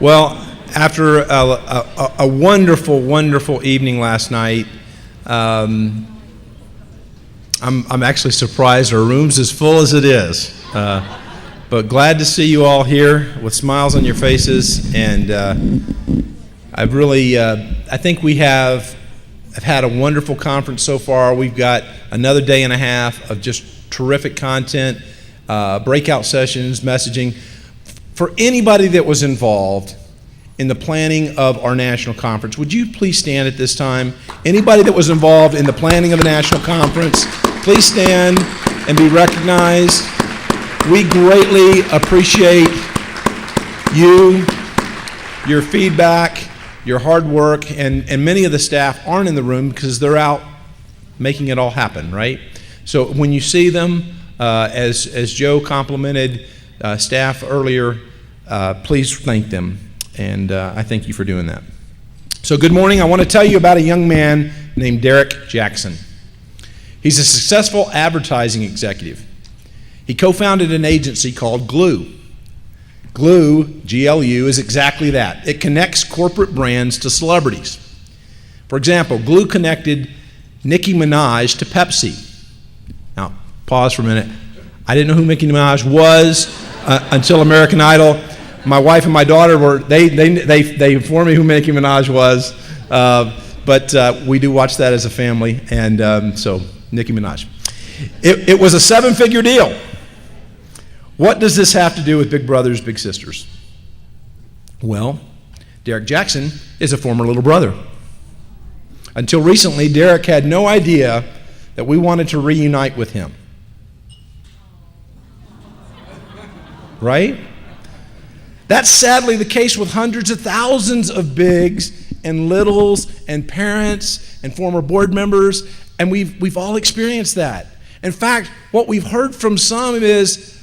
Well, after a wonderful, wonderful evening last night, I'm actually surprised our room's as full as it is. But glad to see you all here with smiles on your faces, and I think we have had a wonderful conference so far. We've got another day and a half of just terrific content, breakout sessions, messaging. For anybody that was involved in the planning of our national conference, would you please stand at this time? Anybody that was involved in the planning of the national conference, please stand and be recognized. We greatly appreciate you, your feedback, your hard work, and many of the staff aren't in the room because they're out making it all happen, right? So when you see them, as Joe complimented staff earlier, please thank them, and I thank you for doing that. So good morning. I want to tell you about a young man named Derek Jackson. He's a successful advertising executive. He co-founded an agency called Glue. Glue, G-L-U, is exactly that. It connects corporate brands to celebrities. For example, Glue connected Nicki Minaj to Pepsi. Now, pause for a minute. I didn't know who Nicki Minaj was until American Idol. My wife and my daughter they informed me who Nicki Minaj was, but we do watch that as a family, and so Nicki Minaj. It was a seven-figure deal. What does this have to do with Big Brothers, Big Sisters? Well, Derek Jackson is a former little brother. Until recently, Derek had no idea that we wanted to reunite with him. Right? That's sadly the case with hundreds of thousands of bigs and littles and parents and former board members, and we've all experienced that. In fact, what we've heard from some is,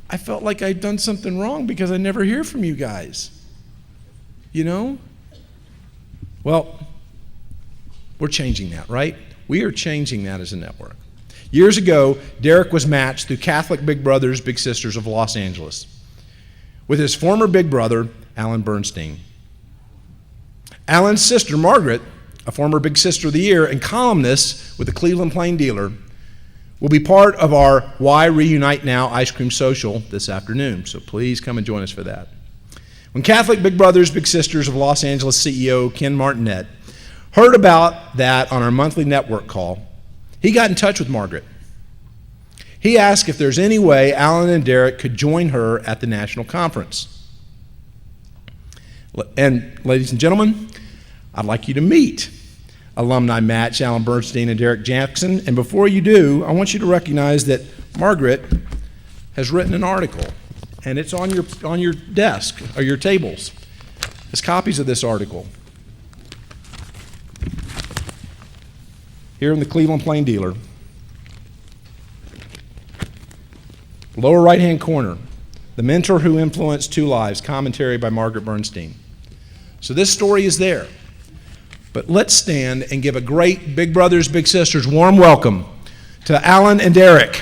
I felt like I'd done something wrong because I never hear from you guys. You know? Well, we're changing that, right? We are changing that as a network. Years ago, Derek was matched through Catholic Big Brothers, Big Sisters of Los Angeles with his former big brother, Margaret Bernstein. Alan's sister, Margaret, a former Big Sister of the Year and columnist with the Cleveland Plain Dealer, will be part of our Why Reunite Now ice cream social this afternoon, so please come and join us for that. When Catholic Big Brothers, Big Sisters of Los Angeles CEO Ken Martinet heard about that on our monthly network call, he got in touch with Margaret. He asked if there's any way Alan and Derek could join her at the national conference. And ladies and gentlemen, I'd like you to meet alumni match Alan Bernstein and Derek Jackson. And before you do, I want you to recognize that Margaret has written an article, and it's on your desk or your tables. There's copies of this article here in the Cleveland Plain Dealer. Lower right-hand corner, The Mentor Who Influenced Two Lives, commentary by Margaret Bernstein. So this story is there. But let's stand and give a great Big Brothers, Big Sisters warm welcome to Alan and Derek.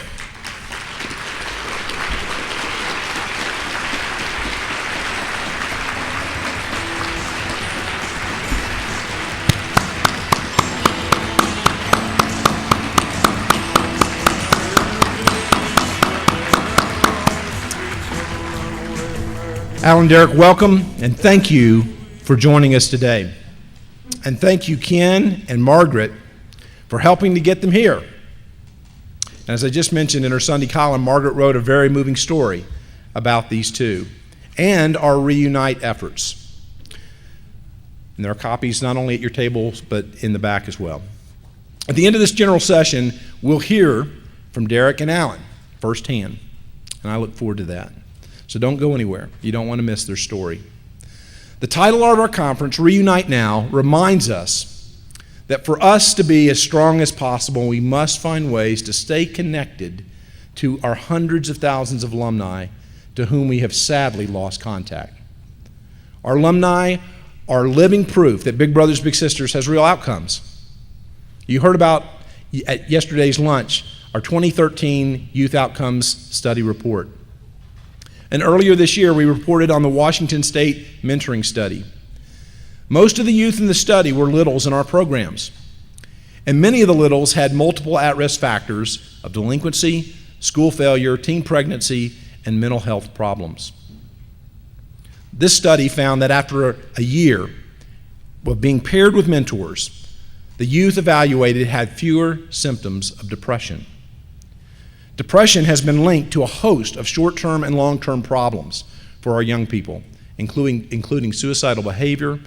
Alan and Derek, welcome, and thank you for joining us today. And thank you, Ken and Margaret, for helping to get them here. And as I just mentioned in her Sunday column, Margaret wrote a very moving story about these two and our Reunite efforts. And there are copies not only at your tables, but in the back as well. At the end of this general session, we'll hear from Derek and Alan firsthand, and I look forward to that. So don't go anywhere. You don't want to miss their story. The title of our conference, Reunite Now, reminds us that for us to be as strong as possible, we must find ways to stay connected to our hundreds of thousands of alumni to whom we have sadly lost contact. Our alumni are living proof that Big Brothers Big Sisters has real outcomes. You heard about at yesterday's lunch our 2013 Youth Outcomes Study Report. And earlier this year, we reported on the Washington State Mentoring Study. Most of the youth in the study were littles in our programs. And many of the littles had multiple at-risk factors of delinquency, school failure, teen pregnancy, and mental health problems. This study found that after a year of being paired with mentors, the youth evaluated had fewer symptoms of depression. Depression has been linked to a host of short-term and long-term problems for our young people, including suicidal behavior,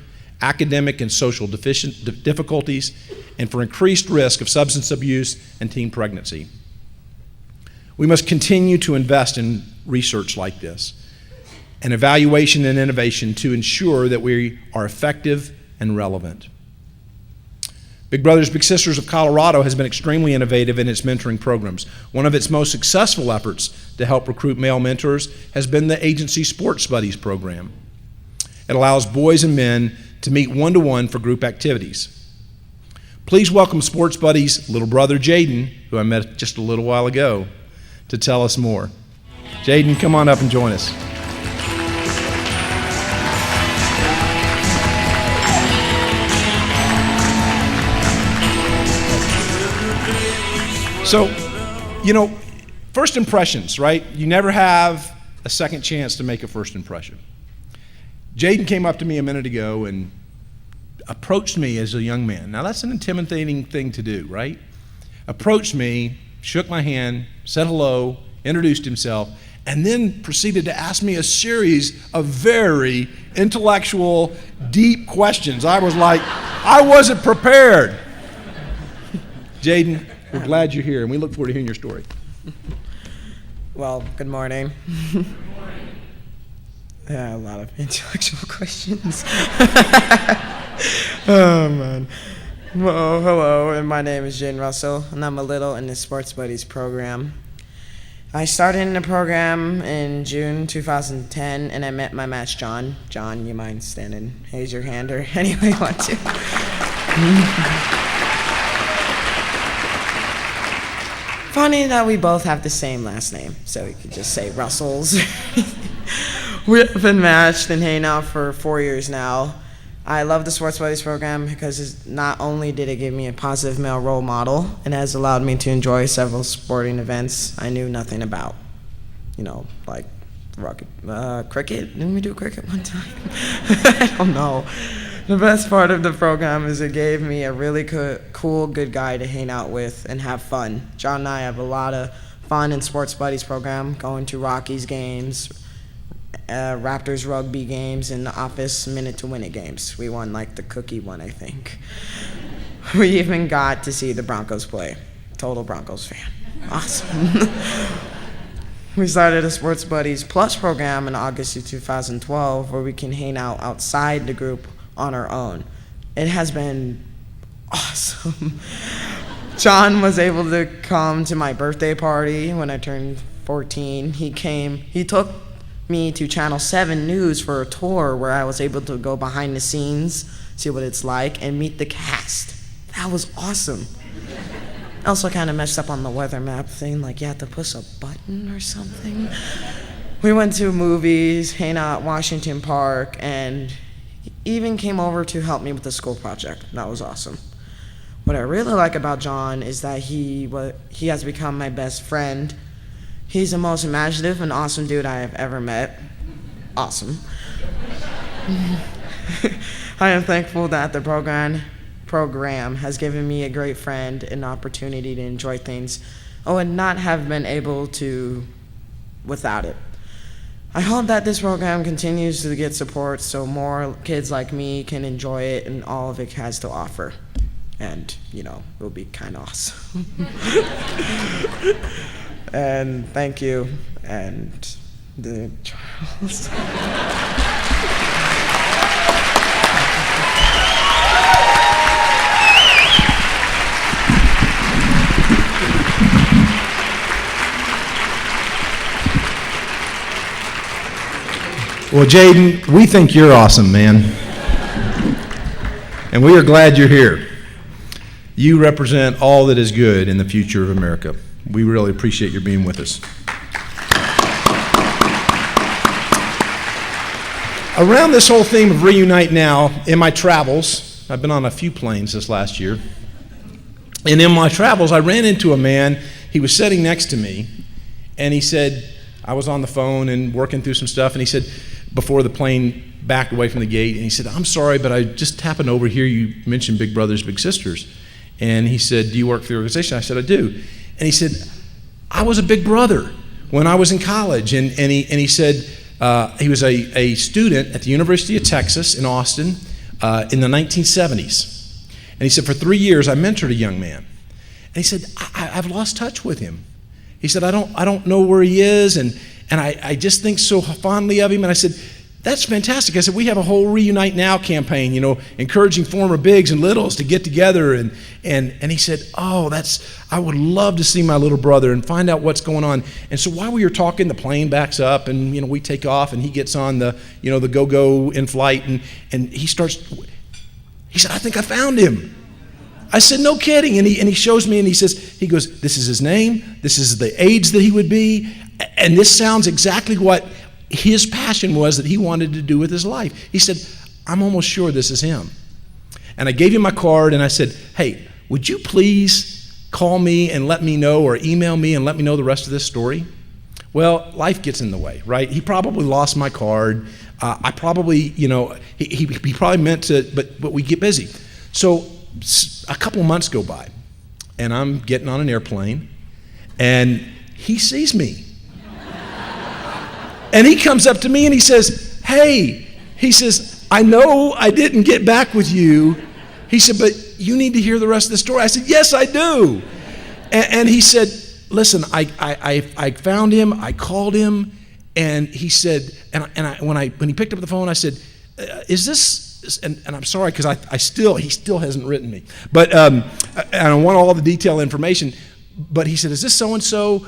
academic and social difficulties, and for increased risk of substance abuse and teen pregnancy. We must continue to invest in research like this and evaluation and innovation to ensure that we are effective and relevant. Big Brothers Big Sisters of Colorado has been extremely innovative in its mentoring programs. One of its most successful efforts to help recruit male mentors has been the agency Sports Buddies program. It allows boys and men to meet one-to-one for group activities. Please welcome Sports Buddies' little brother Jaden, who I met just a little while ago, to tell us more. Jaden, come on up and join us. So, first impressions, right? You never have a second chance to make a first impression. Jaden came up to me a minute ago and approached me as a young man. Now, that's an intimidating thing to do, right? Approached me, shook my hand, said hello, introduced himself, and then proceeded to ask me a series of very intellectual, deep questions. I was like, I wasn't prepared. Jaden, we're glad you're here, and we look forward to hearing your story. Well, good morning. Yeah, a lot of intellectual questions. Oh, man. Well, hello, and my name is Jane Russell, and I'm a little in the Sports Buddies program. I started in the program in June 2010, and I met my match, John. John, you mind standing? Raise your hand or any way you want to. Funny that we both have the same last name, so we could just say Russells. We've been matched and hanging out for 4 years now. I love the Sports Buddies program because not only did it give me a positive male role model, it has allowed me to enjoy several sporting events I knew nothing about. Like cricket. Didn't we do cricket one time? I don't know. The best part of the program is it gave me a really cool, good guy to hang out with and have fun. John and I have a lot of fun in Sports Buddies program, going to Rockies games, Raptors rugby games, and the Office Minute to Win It games. We won the cookie one, I think. We even got to see the Broncos play. Total Broncos fan. Awesome. We started a Sports Buddies Plus program in August of 2012 where we can hang out outside the group on our own. It has been awesome. John was able to come to my birthday party when I turned 14. He took me to Channel 7 News for a tour where I was able to go behind the scenes, see what it's like, and meet the cast. That was awesome. I also kind of messed up on the weather map thing, you had to push a button or something. We went to movies, hang out at Washington Park, and even came over to help me with the school project. That was awesome. What I really like about John is that he has become my best friend. He's the most imaginative and awesome dude I have ever met. Awesome. I am thankful that the program has given me a great friend and opportunity to enjoy things I would not have been able to without it. I hope that this program continues to get support so more kids like me can enjoy it and all of it has to offer. And, it'll be kind of awesome. And thank you, and the Charles. Well, Jaden, we think you're awesome, man. And we are glad you're here. You represent all that is good in the future of America. We really appreciate your being with us. Around this whole theme of Reunite Now, in my travels, I've been on a few planes this last year, and in my travels, I ran into a man. He was sitting next to me, and he said, I was on the phone and working through some stuff, and he said, before the plane backed away from the gate, and he said, I'm sorry, but I just happened to overhear you mention Big Brothers Big Sisters. And he said, do you work for the organization? I said, I do. And he said, I was a big brother when I was in college. And he said, he was a student at the University of Texas in Austin in the 1970s. And he said, for 3 years, I mentored a young man. And he said, I've lost touch with him. He said, I don't know where he is, and I just think so fondly of him. And I said, that's fantastic. I said, we have a whole Reunite Now campaign, encouraging former bigs and littles to get together. And he said, I would love to see my little brother and find out what's going on. And so while we were talking, the plane backs up, and we take off, and he gets on the go-go in flight, and he said, I think I found him. I said, no kidding. And he shows me, and he goes, this is his name, this is the age that he would be, and this sounds exactly what his passion was that he wanted to do with his life. He said, I'm almost sure this is him. And I gave him my card, and I said, hey, would you please call me and let me know, or email me and let me know the rest of this story? Well, life gets in the way, right? He probably lost my card. I probably, he probably meant to, but we get busy. So a couple of months go by, and I'm getting on an airplane, and he sees me. And he comes up to me and he says, hey, he says, I know I didn't get back with you. He said, but you need to hear the rest of the story. I said, yes, I do. And he said, listen, I found him, I called him, and he said, when he picked up the phone, I said, is this, and I'm sorry, because he still hasn't written me, but and I want all the detailed information, but he said, is this so-and-so?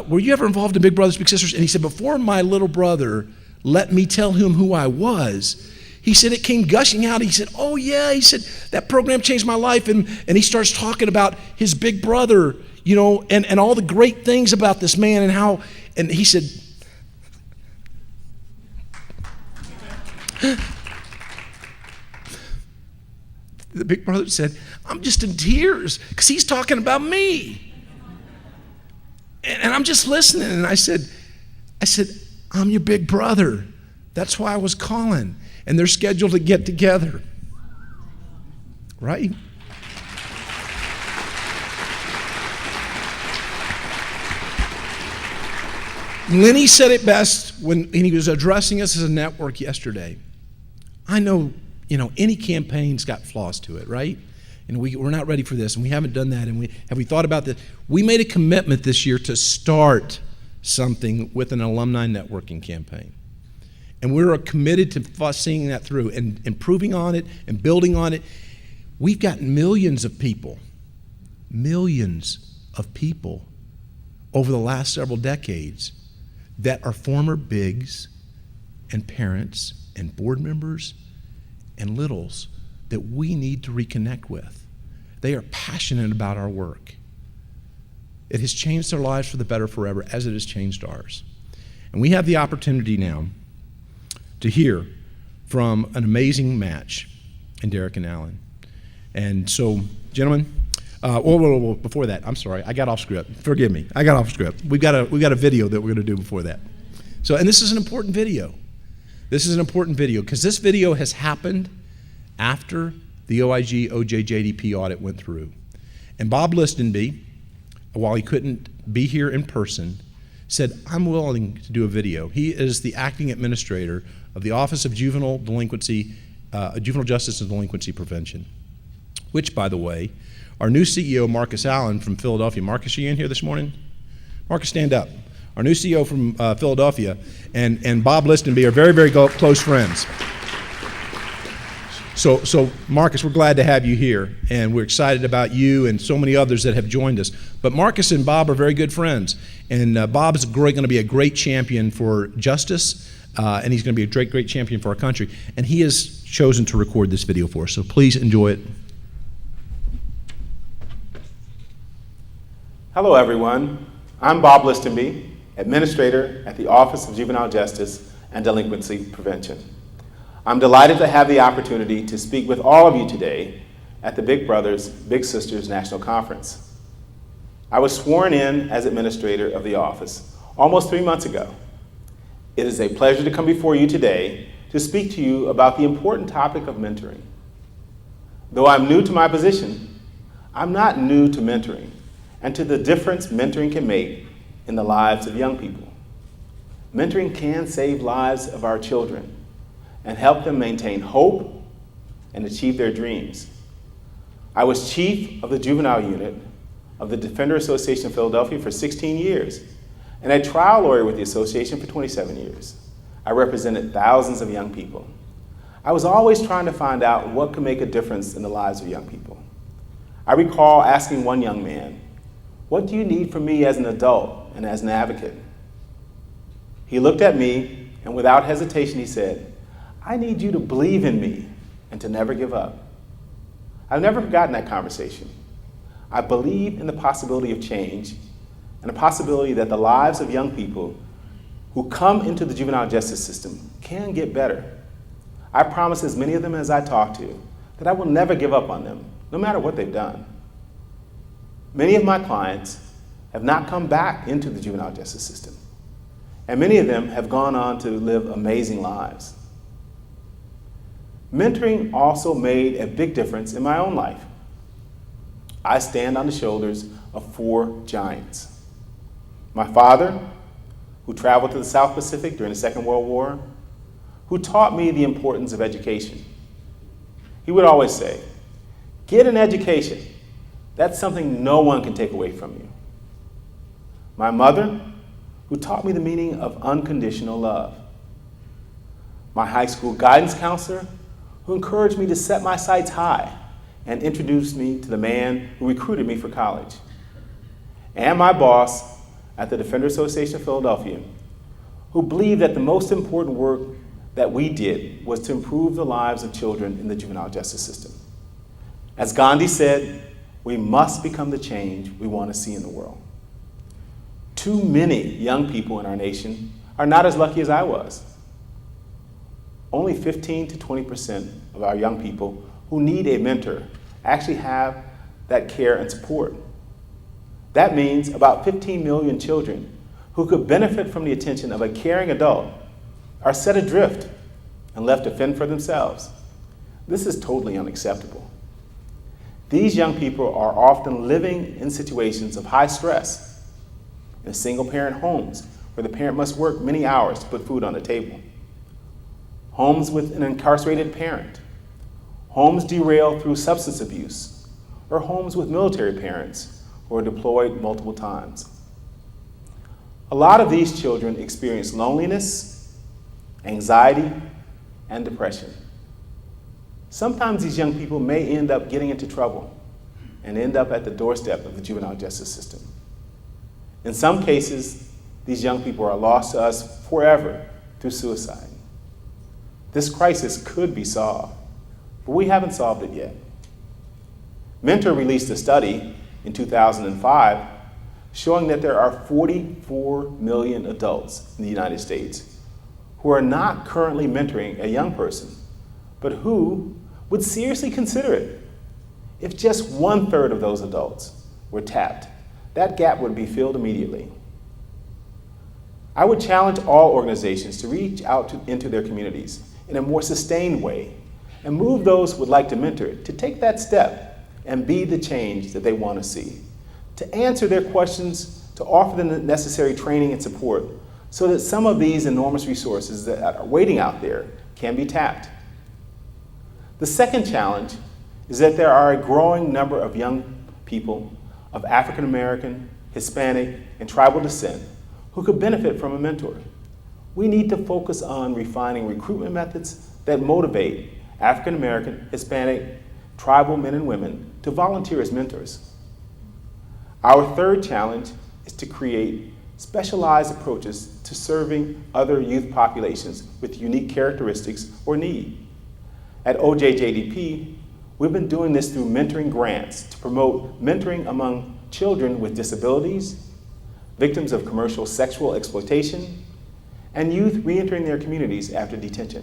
Were you ever involved in Big Brothers Big Sisters? And he said, before my little brother let me tell him who I was, he said it came gushing out. He said, oh yeah, he said, that program changed my life. And he starts talking about his big brother, and all the great things about this man, and he said, the big brother said, I'm just in tears because he's talking about me. And I'm just listening, and I said, I'm your big brother. That's why I was calling. And they're scheduled to get together. Right? Lenny said it best when he was addressing us as a network yesterday. I know, any campaign's got flaws to it, right? And we're not ready for this, and we haven't done that, and we thought about this. We made a commitment this year to start something with an alumni networking campaign. And we're committed to seeing that through and improving on it and building on it. We've got millions of people over the last several decades that are former bigs and parents and board members and littles that we need to reconnect with. They are passionate about our work. It has changed their lives for the better forever, as it has changed ours. And we have the opportunity now to hear from an amazing match in Derek and Alan. And so, gentlemen, before that, I'm sorry, I got off script. Forgive me, I got off script. We got a video that we're going to do before that. So, and this is an important video. This is an important video because this video has happened after the OIG OJJDP audit went through. And Bob Listenby, while he couldn't be here in person, said, I'm willing to do a video. He is the acting administrator of the Office of Juvenile Justice and Delinquency Prevention, which, by the way, our new CEO, Marcus Allen from Philadelphia. Marcus, are you in here this morning? Marcus, stand up. Our new CEO from Philadelphia and Bob Listenby are very, very close friends. So Marcus, we're glad to have you here, and we're excited about you and so many others that have joined us. But Marcus and Bob are very good friends, and Bob is going to be a great champion for justice, and he's going to be a great champion for our country. And he has chosen to record this video for us, so please enjoy it. Hello, everyone. I'm Bob Listenby, Administrator at the Office of Juvenile Justice and Delinquency Prevention. I'm delighted to have the opportunity to speak with all of you today at the Big Brothers Big Sisters National Conference. I was sworn in as administrator of the office almost 3 months ago. It is a pleasure to come before you today to speak to you about the important topic of mentoring. Though I'm new to my position, I'm not new to mentoring and to the difference mentoring can make in the lives of young people. Mentoring can save lives of our children and help them maintain hope and achieve their dreams. I was chief of the juvenile unit of the Defender Association of Philadelphia for 16 years and a trial lawyer with the association for 27 years. I represented thousands of young people. I was always trying to find out what could make a difference in the lives of young people. I recall asking one young man, "What do you need from me as an adult and as an advocate?" He looked at me and without hesitation he said, "I need you to believe in me and to never give up." I've never forgotten that conversation. I believe in the possibility of change and the possibility that the lives of young people who come into the juvenile justice system can get better. I promise as many of them as I talk to that I will never give up on them, no matter what they've done. Many of my clients have not come back into the juvenile justice system, and many of them have gone on to live amazing lives. Mentoring also made a big difference in my own life. I stand on the shoulders of 4 giants. My father, who traveled to the South Pacific during the Second World War, who taught me the importance of education. He would always say, "Get an education. That's something no one can take away from you." My mother, who taught me the meaning of unconditional love. My high school guidance counselor, who encouraged me to set my sights high and introduced me to the man who recruited me for college. And my boss at the Defender Association of Philadelphia, who believed that the most important work that we did was to improve the lives of children in the juvenile justice system. As Gandhi said, we must become the change we want to see in the world. Too many young people in our nation are not as lucky as I was. Only 15 to 20% of our young people who need a mentor actually have that care and support. That means about 15 million children who could benefit from the attention of a caring adult are set adrift and left to fend for themselves. This is totally unacceptable. These young people are often living in situations of high stress, in single-parent homes where the parent must work many hours to put food on the table, homes with an incarcerated parent, homes derailed through substance abuse, or homes with military parents who are deployed multiple times. A lot of these children experience loneliness, anxiety, and depression. Sometimes these young people may end up getting into trouble and end up at the doorstep of the juvenile justice system. In some cases, these young people are lost to us forever through suicide. This crisis could be solved, but we haven't solved it yet. Mentor released a study in 2005 showing that there are 44 million adults in the United States who are not currently mentoring a young person, but who would seriously consider it. If just 1/3 of those adults were tapped, that gap would be filled immediately. I would challenge all organizations to reach out into their communities in a more sustained way and move those who would like to mentor to take that step and be the change that they want to see, to answer their questions, to offer them the necessary training and support so that some of these enormous resources that are waiting out there can be tapped. The second challenge is that there are a growing number of young people of African American, Hispanic, and tribal descent who could benefit from a mentor. We need to focus on refining recruitment methods that motivate African American, Hispanic, tribal men and women to volunteer as mentors. Our third challenge is to create specialized approaches to serving other youth populations with unique characteristics or need. At OJJDP, we've been doing this through mentoring grants to promote mentoring among children with disabilities, victims of commercial sexual exploitation, and youth reentering their communities after detention.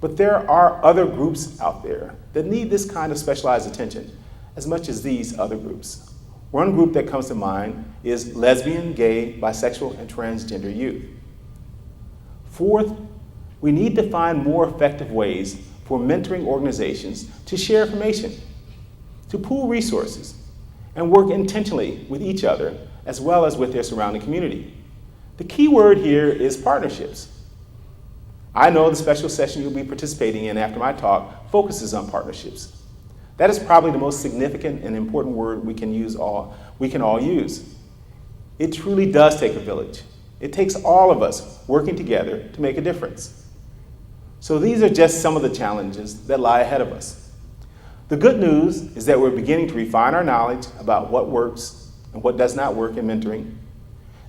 But there are other groups out there that need this kind of specialized attention as much as these other groups. One group that comes to mind is lesbian, gay, bisexual, and transgender youth. Fourth, we need to find more effective ways for mentoring organizations to share information, to pool resources, and work intentionally with each other as well as with their surrounding community. The key word here is partnerships. I know the special session you'll be participating in after my talk focuses on partnerships. That is probably the most significant and important word we can all use. It truly does take a village. It takes all of us working together to make a difference. So these are just some of the challenges that lie ahead of us. The good news is that we're beginning to refine our knowledge about what works and what does not work in mentoring.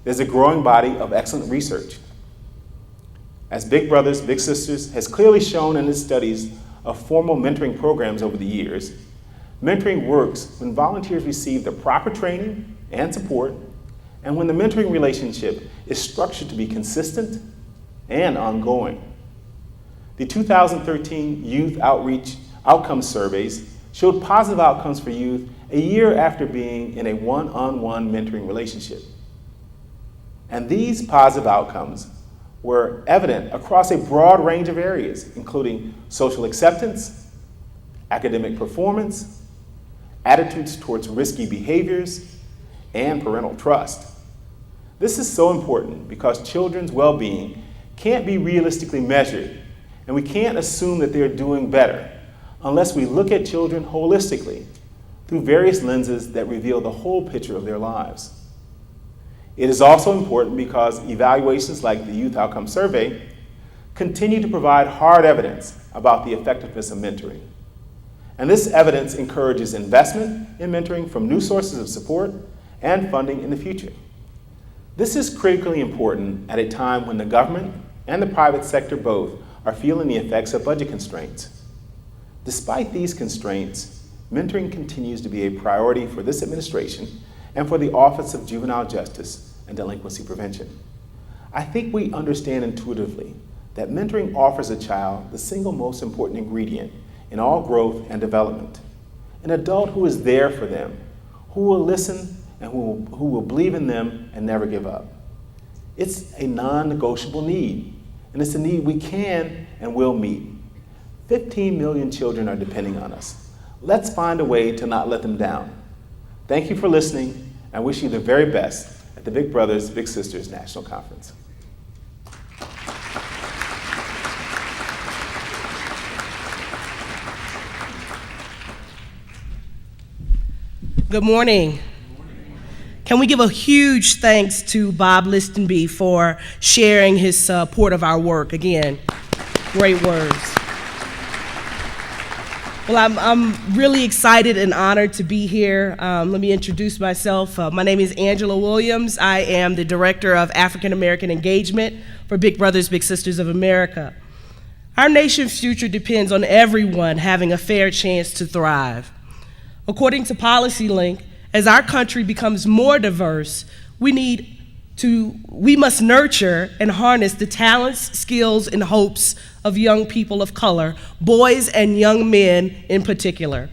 There's a growing body of excellent research. As Big Brothers Big Sisters has clearly shown in its studies of formal mentoring programs over the years, mentoring works when volunteers receive the proper training and support, and when the mentoring relationship is structured to be consistent and ongoing. The 2013 Youth Outreach Outcomes Surveys showed positive outcomes for youth a year after being in a one-on-one mentoring relationship. And these positive outcomes were evident across a broad range of areas, including social acceptance, academic performance, attitudes towards risky behaviors, and parental trust. This is so important because children's well-being can't be realistically measured, and we can't assume that they're doing better unless we look at children holistically through various lenses that reveal the whole picture of their lives. It is also important because evaluations like the Youth Outcome Survey continue to provide hard evidence about the effectiveness of mentoring. And this evidence encourages investment in mentoring from new sources of support and funding in the future. This is critically important at a time when the government and the private sector both are feeling the effects of budget constraints. Despite these constraints, mentoring continues to be a priority for this administration and for the Office of Juvenile Justice and Delinquency Prevention. I think we understand intuitively that mentoring offers a child the single most important ingredient in all growth and development, an adult who is there for them, who will listen and who will believe in them and never give up. It's a non-negotiable need, and it's a need we can and will meet. 15 million children are depending on us. Let's find a way to not let them down. Thank you for listening, and wish you the very best at the Big Brothers Big Sisters National Conference. Good morning. Can we give a huge thanks to Bob Listenby for sharing his support of our work? Again, great words. Well, I'm really excited and honored to be here. Let me introduce myself. My name is Angela Williams. I am the Director of African American Engagement for Big Brothers Big Sisters of America. Our nation's future depends on everyone having a fair chance to thrive. According to PolicyLink, as our country becomes more diverse, we must nurture and harness the talents, skills, and hopes of young people of color, boys and young men in particular.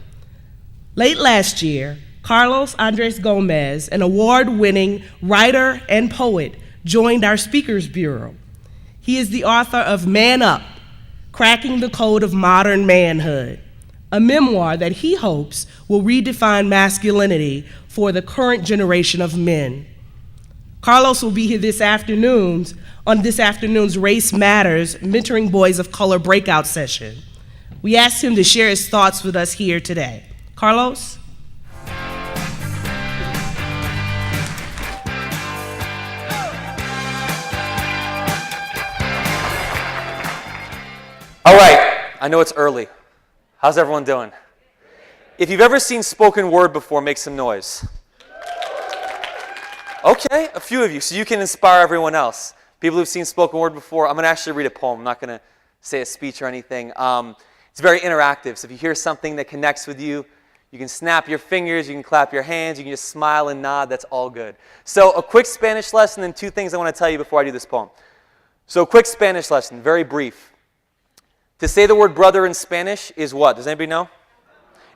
Late last year, Carlos Andres Gomez, an award-winning writer and poet, joined our Speakers Bureau. He is the author of Man Up, Cracking the Code of Modern Manhood, a memoir that he hopes will redefine masculinity for the current generation of men. Carlos will be here on this afternoon's Race Matters Mentoring Boys of Color breakout session. We asked him to share his thoughts with us here today. Carlos? All right, I know it's early. How's everyone doing? If you've ever seen spoken word before, make some noise. Okay, a few of you, so you can inspire everyone else. People who've seen spoken word before, I'm going to actually read a poem. I'm not going to say a speech or anything. It's very interactive, so if you hear something that connects with you, you can snap your fingers, you can clap your hands, you can just smile and nod, that's all good. So a quick Spanish lesson and two things I want to tell you before I do this poem. So a quick Spanish lesson, very brief. To say the word brother in Spanish is what? Does anybody know?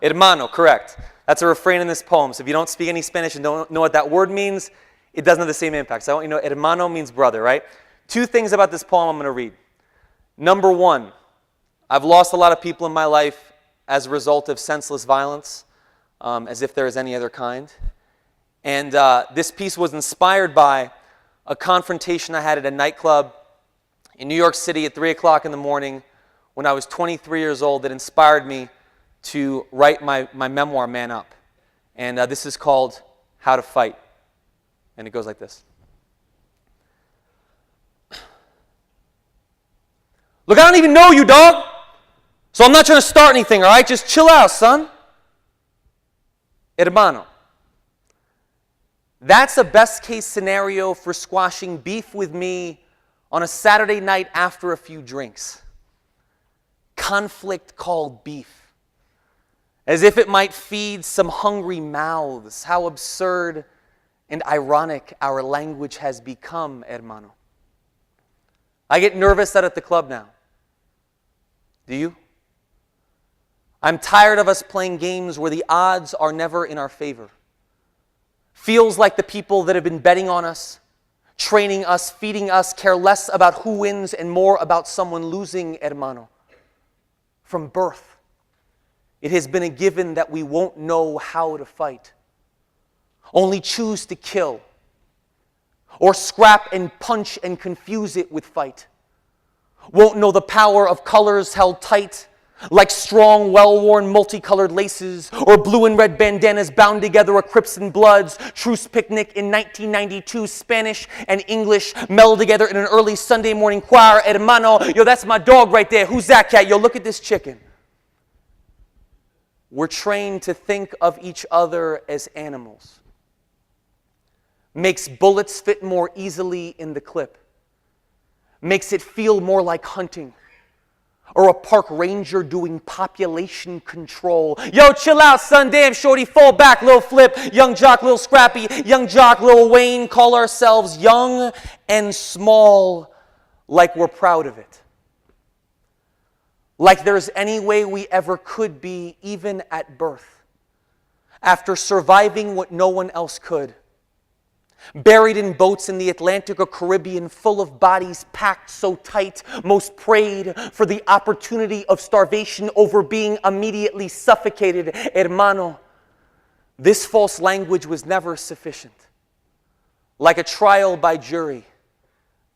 Hermano, correct. That's a refrain in this poem. So if you don't speak any Spanish and don't know what that word means, it doesn't have the same impact. So I want you to know hermano means brother, right? Two things about this poem I'm going to read. Number one, I've lost a lot of people in my life as a result of senseless violence, as if there is any other kind. And this piece was inspired by a confrontation I had at a nightclub in New York City at 3 o'clock in the morning when I was 23 years old that inspired me to write my memoir, Man Up. And this is called How to Fight. And it goes like this. Look, I don't even know you, dog. So I'm not trying to start anything, all right? Just chill out, son. Hermano. That's a best case scenario for squashing beef with me on a Saturday night after a few drinks. Conflict called beef. As if it might feed some hungry mouths. How absurd and ironic our language has become, hermano. I get nervous out at the club now. Do you? I'm tired of us playing games where the odds are never in our favor. Feels like the people that have been betting on us, training us, feeding us, care less about who wins and more about someone losing, hermano. From birth, it has been a given that we won't know how to fight. Only choose to kill. Or scrap and punch and confuse it with fight. Won't know the power of colors held tight, like strong, well-worn, multicolored laces, or blue and red bandanas bound together with Crips and Bloods. Truce picnic in 1992, Spanish and English meld together in an early Sunday morning choir. Hermano, yo, that's my dog right there. Who's that cat? Yo, look at this chicken. We're trained to think of each other as animals. Makes bullets fit more easily in the clip. Makes it feel more like hunting. Or a park ranger doing population control. Yo, chill out, son. Damn, shorty, fall back, Lil Flip. Young Jock, Lil Scrappy. Young Jock, Lil Wayne. Call ourselves young and small like we're proud of it. Like there's any way we ever could be, even at birth. After surviving what no one else could. Buried in boats in the Atlantic or Caribbean, full of bodies packed so tight, most prayed for the opportunity of starvation over being immediately suffocated. Hermano, this false language was never sufficient. Like a trial by jury,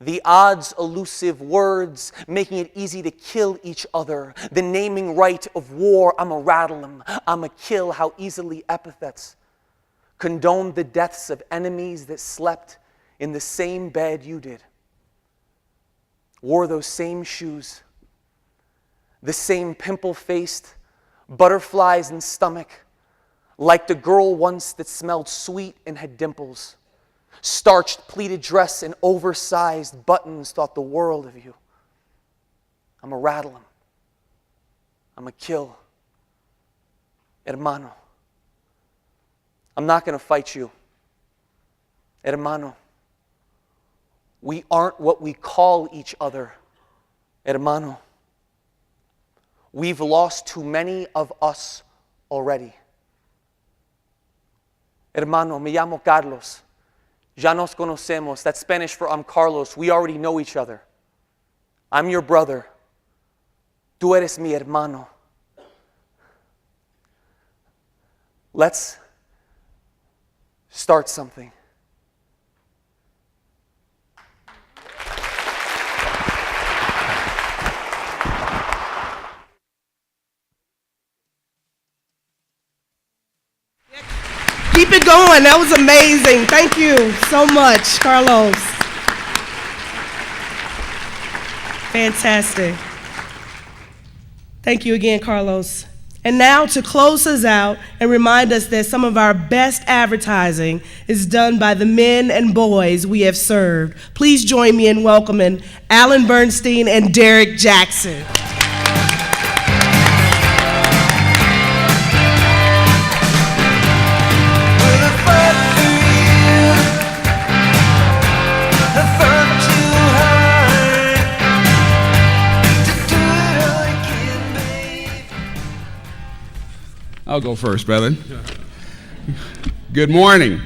the odds elusive words making it easy to kill each other, the naming right of war, I'ma rattle 'em, I'ma kill, how easily epithets condoned the deaths of enemies that slept in the same bed you did, wore those same shoes, the same pimple-faced butterflies in stomach, like the girl once that smelled sweet and had dimples, starched pleated dress and oversized buttons, thought the world of you. I'ma rattle them. I'ma kill. Hermano. I'm not going to fight you. Hermano. We aren't what we call each other. Hermano. We've lost too many of us already. Hermano, me llamo Carlos. Ya nos conocemos. That's Spanish for I'm Carlos. We already know each other. I'm your brother. Tú eres mi hermano. Let's start something. Keep it going. That was amazing. Thank you so much, Carlos. Fantastic. Thank you again, Carlos. And now to close us out and remind us that some of our best advertising is done by the men and boys we have served. Please join me in welcoming Alan Bernstein and Derek Jackson. I'll go first, brother. Good morning.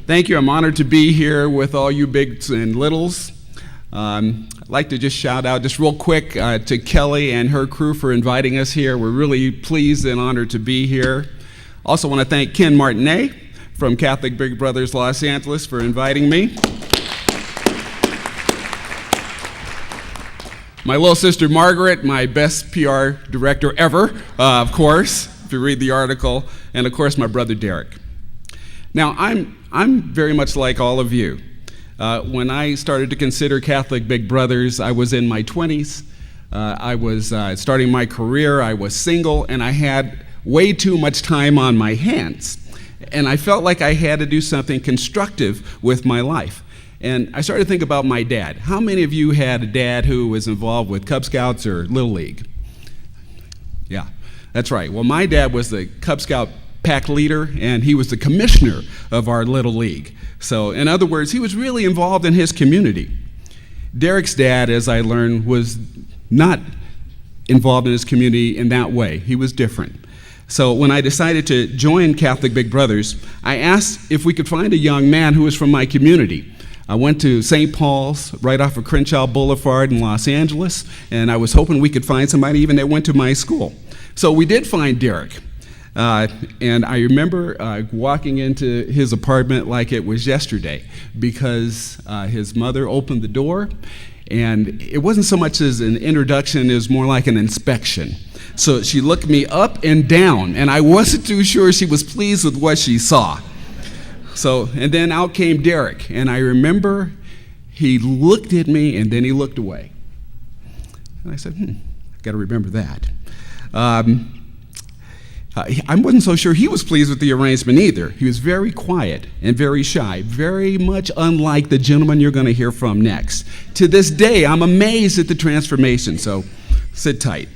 Thank you. I'm honored to be here with all you bigs and littles. I'd like to just shout out just real quick to Kelly and her crew for inviting us here. We're really pleased and honored to be here. Also want to thank Ken Martinet from Catholic Big Brothers Los Angeles for inviting me. My little sister Margaret, my best PR director ever, of course, if you read the article, and of course my brother Derek. Now, I'm very much like all of you. When I started to consider Catholic Big Brothers, I was in my 20s. I was starting my career. I was single, and I had way too much time on my hands. And I felt like I had to do something constructive with my life. And I started to think about my dad. How many of you had a dad who was involved with Cub Scouts or Little League? Yeah, that's right. Well, my dad was the Cub Scout pack leader, and he was the commissioner of our Little League. So, in other words, he was really involved in his community. Derek's dad, as I learned, was not involved in his community in that way. He was different. So when I decided to join Catholic Big Brothers, I asked if we could find a young man who was from my community. I went to St. Paul's right off of Crenshaw Boulevard in Los Angeles, and I was hoping we could find somebody even that went to my school. So we did find Derek. And I remember walking into his apartment like it was yesterday, because his mother opened the door, and it wasn't so much as an introduction, it was more like an inspection. So she looked me up and down, and I wasn't too sure she was pleased with what she saw. So, and then out came Derek, and I remember he looked at me and then he looked away. And I said, I got to remember that. I wasn't so sure he was pleased with the arrangement either. He was very quiet and very shy, very much unlike the gentleman you're going to hear from next. To this day, I'm amazed at the transformation, so sit tight.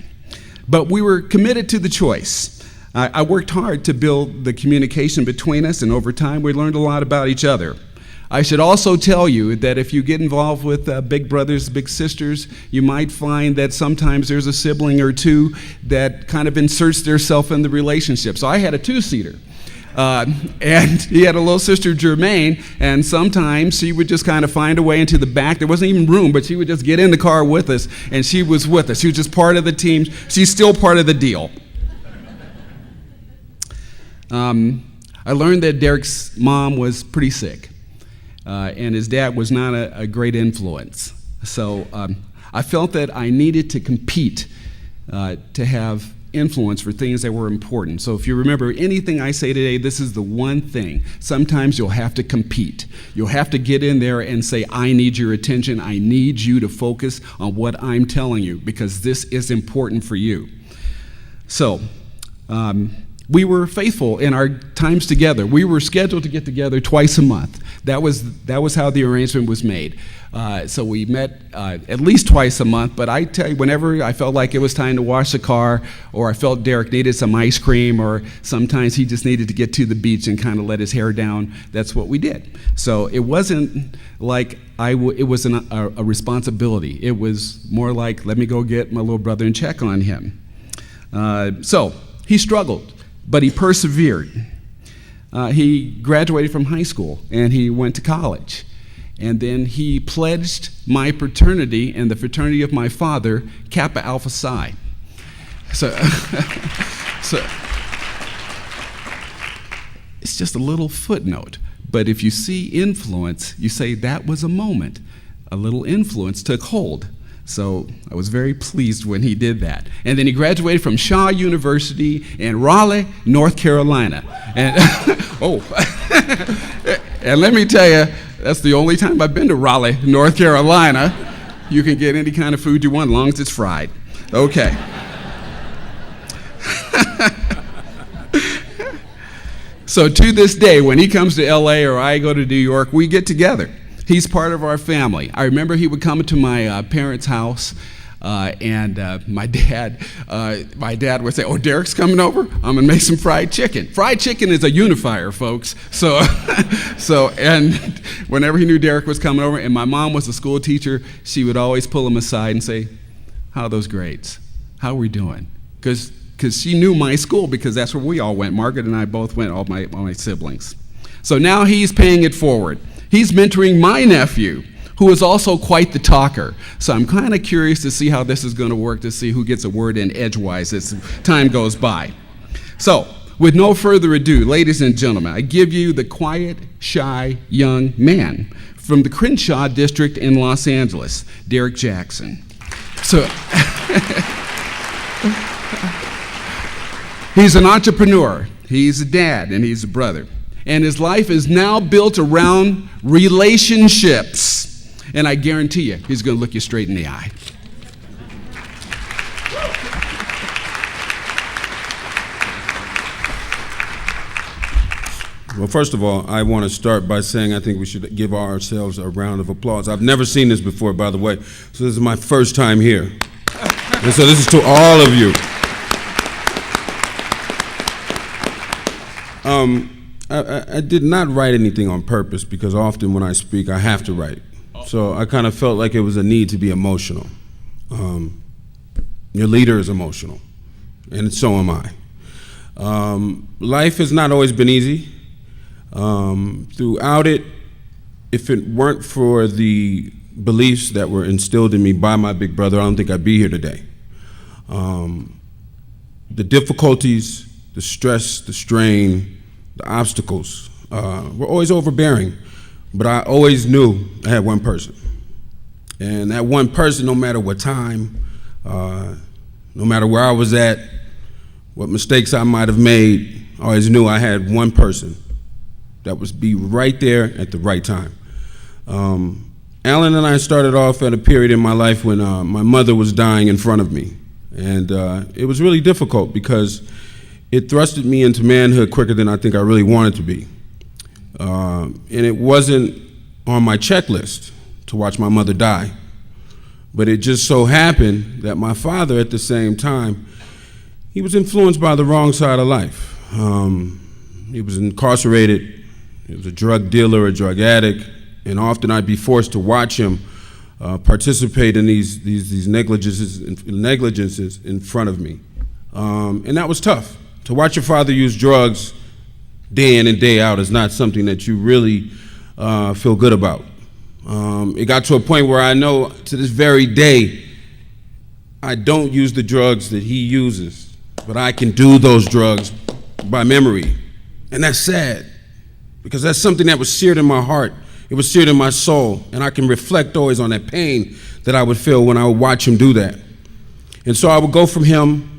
But we were committed to the choice. I worked hard to build the communication between us, and over time we learned a lot about each other. I should also tell you that if you get involved with big brothers, big sisters, you might find that sometimes there's a sibling or two that kind of inserts themselves in the relationship. So I had a two-seater. And he had a little sister, Jermaine, and sometimes she would just kind of find a way into the back. There wasn't even room, but she would just get in the car with us, and she was with us. She was just part of the team. She's still part of the deal. I learned that Derek's mom was pretty sick, and his dad was not a great influence. So I felt that I needed to compete to have influence for things that were important. So if you remember anything I say today, this is the one thing. Sometimes you'll have to compete. You'll have to get in there and say, I need your attention. I need you to focus on what I'm telling you, because this is important for you. So we were faithful in our times together. We were scheduled to get together twice a month. That was how the arrangement was made. So we met at least twice a month, but I tell you, whenever I felt like it was time to wash the car, or I felt Derek needed some ice cream, or sometimes he just needed to get to the beach and kind of let his hair down, that's what we did. So it wasn't like it was a responsibility. It was more like, let me go get my little brother and check on him. So he struggled, but he persevered. He graduated from high school and he went to college. And then he pledged my fraternity and the fraternity of my father, Kappa Alpha Psi. So it's just a little footnote. But if you see influence, you say that was a moment. A little influence took hold. So I was very pleased when he did that. And then he graduated from Shaw University in Raleigh, North Carolina. And and let me tell you, that's the only time I've been to Raleigh, North Carolina. You can get any kind of food you want as long as it's fried. Okay. So to this day, when he comes to LA or I go to New York, we get together. He's part of our family. I remember he would come to my parents' house, and my dad would say, "Oh, Derek's coming over? I'm gonna make some fried chicken." Fried chicken is a unifier, folks. So, and whenever he knew Derek was coming over, and my mom was a school teacher, she would always pull him aside and say, "How are those grades? How are we doing?" Because because she knew my school because that's where we all went. Margaret and I both went, all my siblings. So now he's paying it forward. He's mentoring my nephew, who is also quite the talker. So I'm kind of curious to see how this is going to work, to see who gets a word in edgewise as time goes by. So, with no further ado, ladies and gentlemen, I give you the quiet, shy young man from the Crenshaw district in Los Angeles, Derek Jackson. So, he's an entrepreneur, he's a dad, and he's a brother. And his life is now built around relationships. And I guarantee you, he's going to look you straight in the eye. Well, first of all, I want to start by saying I think we should give ourselves a round of applause. I've never seen this before, by the way, so this is my first time here. And so this is to all of you. I did not write anything on purpose because often when I speak, I have to write. So I kind of felt like it was a need to be emotional. Your leader is emotional, and so am I. Life has not always been easy. Throughout it, if it weren't for the beliefs that were instilled in me by my big brother, I don't think I'd be here today. The difficulties, the stress, the strain, the obstacles were always overbearing, but I always knew I had one person. And that one person, no matter what time, no matter where I was at, what mistakes I might have made, I always knew I had one person that would be right there at the right time. Alan and I started off at a period in my life when my mother was dying in front of me. And it was really difficult because it thrusted me into manhood quicker than I think I really wanted to be. And it wasn't on my checklist to watch my mother die. But it just so happened that my father at the same time, he was influenced by the wrong side of life. He was incarcerated. He was a drug dealer, a drug addict, and often I'd be forced to watch him participate in these negligences in front of me. And that was tough. To watch your father use drugs day in and day out is not something that you really feel good about. It got to a point where I know to this very day, I don't use the drugs that he uses, but I can do those drugs by memory. And that's sad, because that's something that was seared in my heart. It was seared in my soul, and I can reflect always on that pain that I would feel when I would watch him do that. And so I would go from him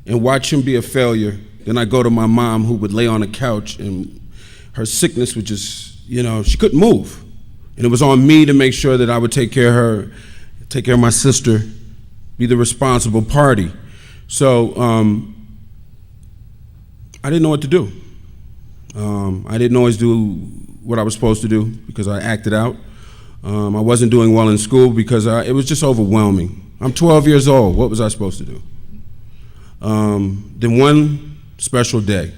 and watch him be a failure. Then I'd go to my mom, who would lay on the couch, and her sickness would just, she couldn't move. And it was on me to make sure that I would take care of her, take care of my sister, be the responsible party. So I didn't know what to do. I didn't always do what I was supposed to do because I acted out. I wasn't doing well in school because it was just overwhelming. I'm 12 years old. What was I supposed to do? Then one special day,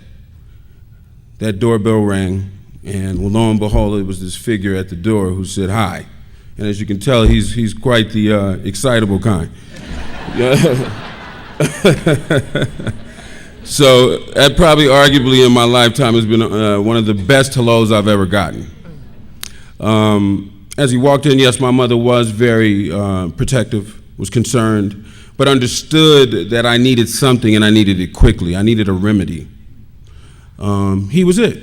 that doorbell rang, and lo and behold, it was this figure at the door who said hi. And as you can tell, he's quite the excitable kind. So that probably arguably in my lifetime has been one of the best hellos I've ever gotten. As he walked in, yes, my mother was very protective, was concerned, but understood that I needed something and I needed it quickly. I needed a remedy. He was it.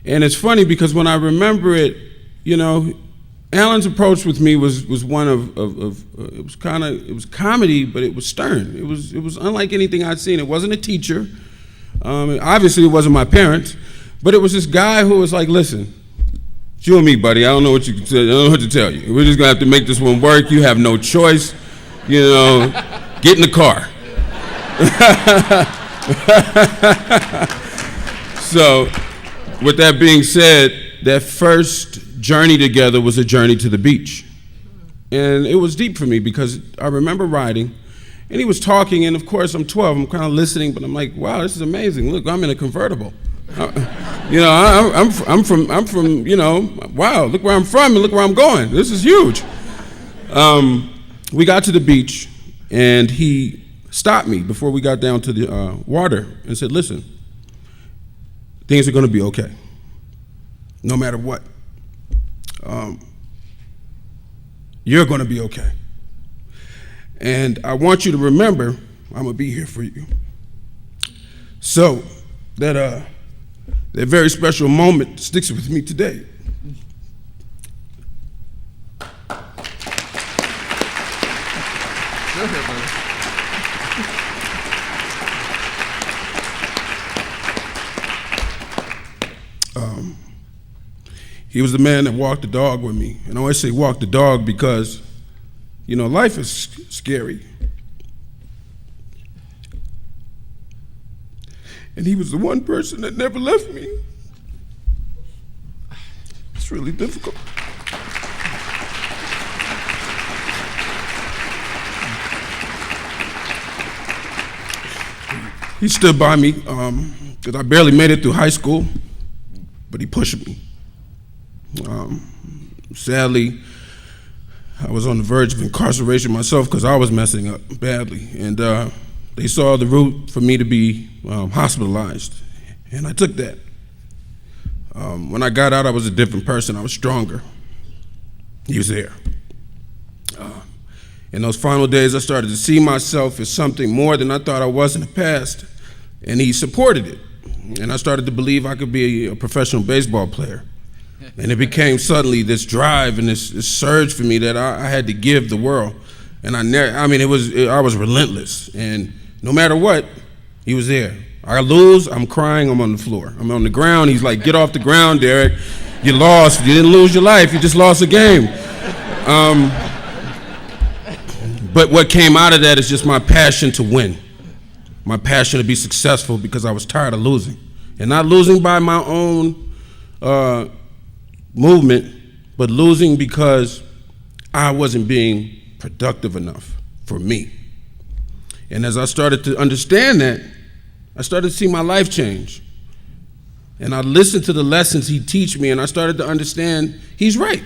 And it's funny because when I remember it, Alan's approach with me was one of it was comedy, but it was stern. It was unlike anything I'd seen. It wasn't a teacher. Obviously, it wasn't my parents, but it was this guy who was like, "Listen, it's you and me, buddy. I don't know what to tell you. We're just gonna have to make this one work. You have no choice. Get in the car." So, with that being said, that first journey together was a journey to the beach. And it was deep for me because I remember riding, and he was talking, and of course I'm 12, I'm kind of listening, but I'm like, wow, this is amazing. Look, I'm in a convertible. I'm from, wow, look where I'm from and look where I'm going. This is huge. We got to the beach, and he stopped me before we got down to the water and said, listen, things are going to be okay, no matter what. You're going to be okay. And I want you to remember, I'm going to be here for you. So that very special moment sticks with me today. Go ahead, brother. He was the man that walked the dog with me. And I always say walk the dog because, you know, life is scary. And he was the one person that never left me. It's really difficult. He stood by me because I barely made it through high school, but he pushed me. Sadly, I was on the verge of incarceration myself because I was messing up badly, and they saw the route for me to be hospitalized, and I took that. When I got out, I was a different person. I was stronger. He was there. In those final days, I started to see myself as something more than I thought I was in the past, and he supported it. And I started to believe I could be a professional baseball player. And it became suddenly this drive and this surge for me that I had to give the world. And I was relentless. And no matter what, he was there. I lose, I'm crying, I'm on the floor. I'm on the ground, he's like, get off the ground, Derek. You lost, you didn't lose your life, you just lost a game. But what came out of that is just my passion to win. My passion to be successful because I was tired of losing. And not losing by my own movement, but losing because I wasn't being productive enough for me. And as I started to understand that, I started to see my life change. And I listened to the lessons he'd teach me, and I started to understand he's right.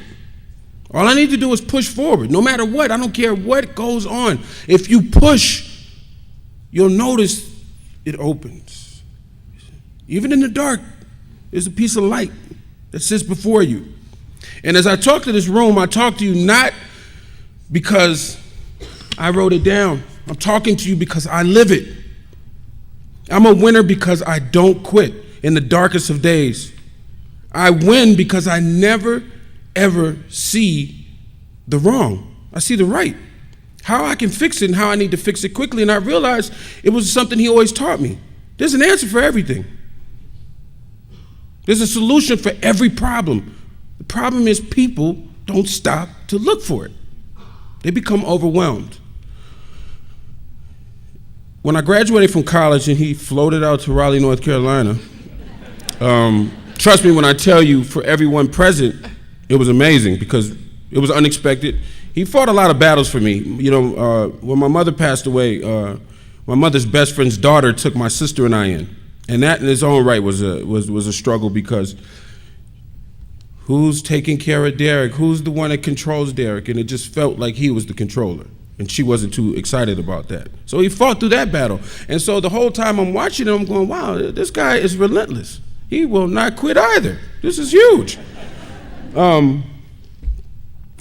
All I need to do is push forward, no matter what. I don't care what goes on. If you push, you'll notice it opens. Even in the dark, there's a piece of light that sits before you. And as I talk to this room, I talk to you not because I wrote it down. I'm talking to you because I live it. I'm a winner because I don't quit in the darkest of days. I win because I never, ever see the wrong. I see the right. How I can fix it and how I need to fix it quickly. And I realized it was something he always taught me. There's an answer for everything. There's a solution for every problem. The problem is people don't stop to look for it. They become overwhelmed. When I graduated from college and he floated out to Raleigh, North Carolina, trust me when I tell you, for everyone present, it was amazing because it was unexpected. He fought a lot of battles for me. You know, when my mother passed away, my mother's best friend's daughter took my sister and I in. And that in its own right was a struggle because who's taking care of Derek? Who's the one that controls Derek? And it just felt like he was the controller. And she wasn't too excited about that. So he fought through that battle. And so the whole time I'm watching him, I'm going, wow, this guy is relentless. He will not quit either. This is huge.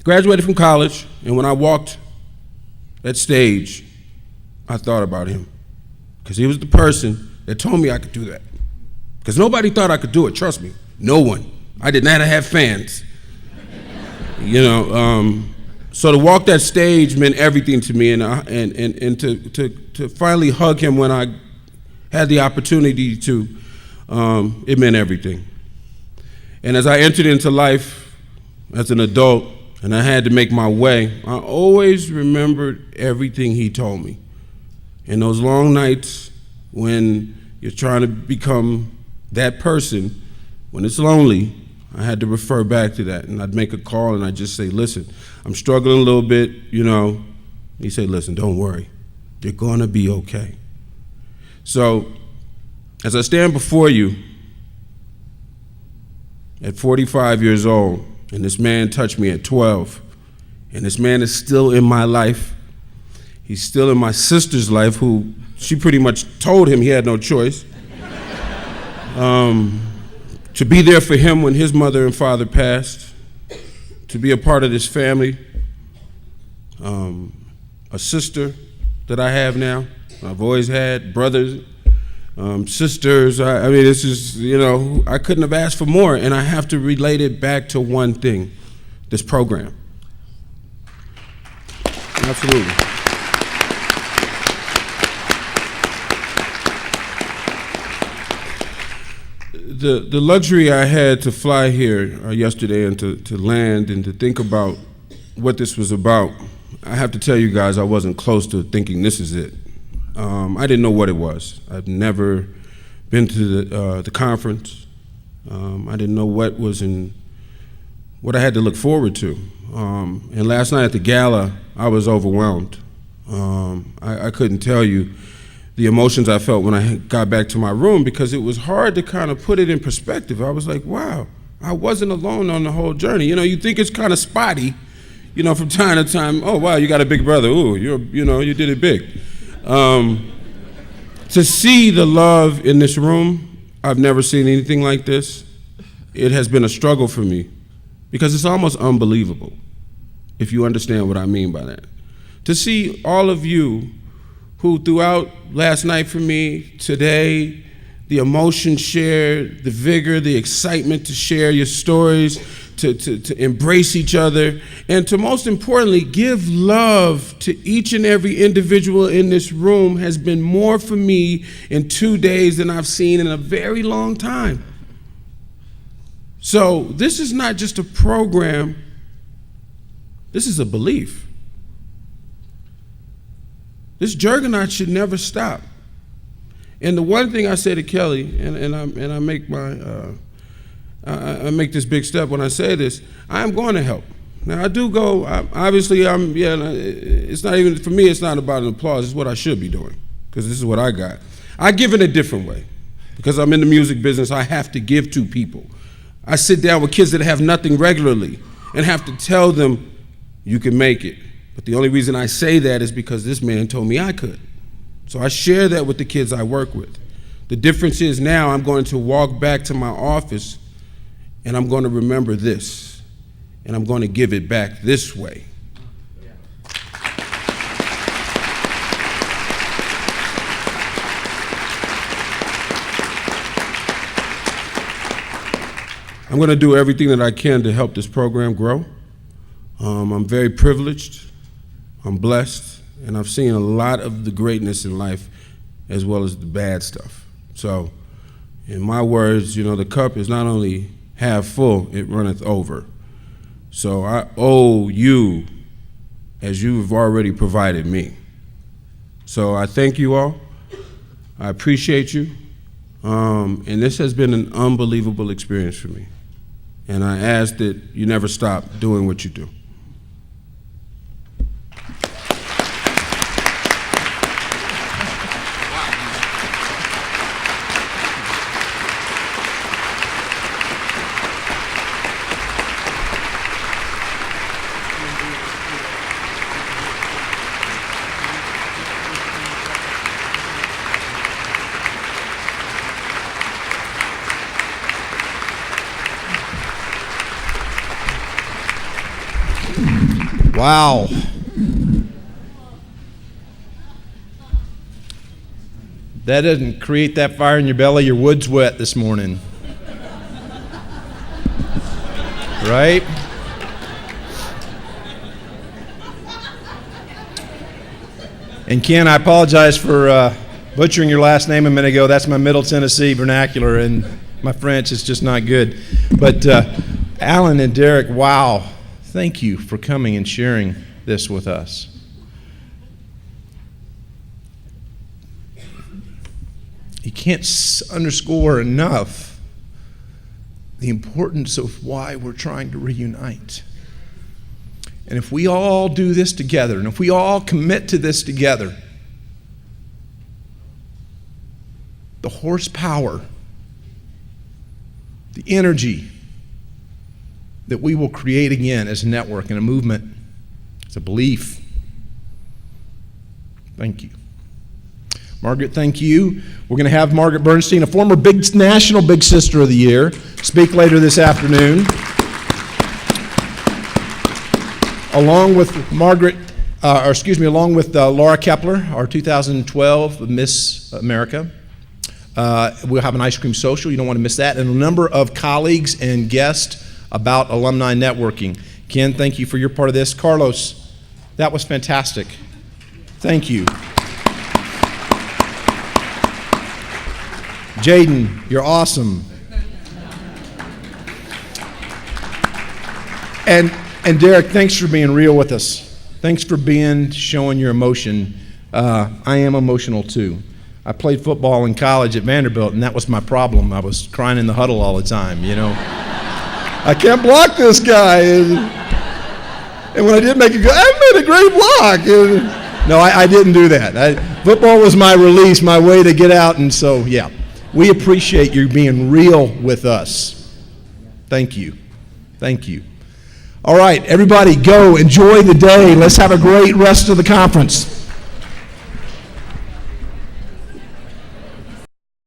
Graduated from college, and when I walked that stage, I thought about him. Because he was the person that told me I could do that. Because nobody thought I could do it, trust me. No one. I did not have fans. You know, so to walk that stage meant everything to me, and to finally hug him when I had the opportunity to, it meant everything. And as I entered into life as an adult and I had to make my way, I always remembered everything he told me. In those long nights when you're trying to become that person, when it's lonely, I had to refer back to that, and I'd make a call and I'd just say, listen, I'm struggling a little bit, you know. He'd say, listen, don't worry. You're gonna be okay. So, as I stand before you at 45 years old, and this man touched me at 12, and this man is still in my life, He's still in my sister's life, who she pretty much told him he had no choice. To be there for him when his mother and father passed, to be a part of this family, a sister that I have now, I've always had, brothers, sisters. I mean, this is, I couldn't have asked for more, and I have to relate it back to one thing, this program. Absolutely. The luxury I had to fly here yesterday and to land and to think about what this was about, I have to tell you guys, I wasn't close to thinking this is it. I didn't know what it was. I'd never been to the conference. I didn't know what I had to look forward to. And last night at the gala, I was overwhelmed. I couldn't tell you the emotions I felt when I got back to my room, because it was hard to kind of put it in perspective. I was like, wow, I wasn't alone on the whole journey. You think it's kind of spotty, from time to time. Oh, wow, you got a big brother. Ooh, you did it big. To see the love in this room, I've never seen anything like this. It has been a struggle for me, because it's almost unbelievable, if you understand what I mean by that. To see all of you who throughout last night for me, today, the emotion shared, the vigor, the excitement to share your stories, to embrace each other, and to most importantly, give love to each and every individual in this room has been more for me in 2 days than I've seen in a very long time. So this is not just a program, this is a belief. This juggernaut should never stop. And the one thing I say to Kelly, and I make I make this big step when I say this, I am going to help. Now I do go. It's not even for me. It's not about an applause. It's what I should be doing, because this is what I got. I give in a different way, because I'm in the music business. I have to give to people. I sit down with kids that have nothing regularly and have to tell them, you can make it. But the only reason I say that is because this man told me I could. So I share that with the kids I work with. The difference is now I'm going to walk back to my office and I'm going to remember this, and I'm going to give it back this way. I'm going to do everything that I can to help this program grow. I'm very privileged. I'm blessed, and I've seen a lot of the greatness in life as well as the bad stuff. So, in my words, the cup is not only half full, it runneth over. So I owe you as you've already provided me. So I thank you all. I appreciate you. And this has been an unbelievable experience for me. And I ask that you never stop doing what you do. Wow. That doesn't create that fire in your belly. Your wood's wet this morning. Right? And Ken, I apologize for butchering your last name a minute ago. That's my Middle Tennessee vernacular, and my French is just not good. But Alan and Derek, wow. Thank you for coming and sharing this with us. You can't underscore enough the importance of why we're trying to reunite. And if we all do this together, and if we all commit to this together, the horsepower, the energy that we will create again as a network and a movement, as a belief, Thank you. Margaret, thank you. We're going to have Margaret Bernstein, a former National Big Sister of the Year, speak later this afternoon. Along with Laura Kepler, our 2012 Miss America. We'll have an ice cream social. You don't want to miss that. And a number of colleagues and guests about alumni networking. Ken, thank you for your part of this. Carlos, that was fantastic. Thank you. Jaden, you're awesome. And Derek, thanks for being real with us. Thanks for showing your emotion. I am emotional too. I played football in college at Vanderbilt, and that was my problem. I was crying in the huddle all the time, you know. I can't block this guy. And when I did make a good, I made a great block. No, I didn't do that. Football was my release, my way to get out, and so, yeah. We appreciate you being real with us. Thank you. Thank you. All right, everybody, go enjoy the day. Let's have a great rest of the conference.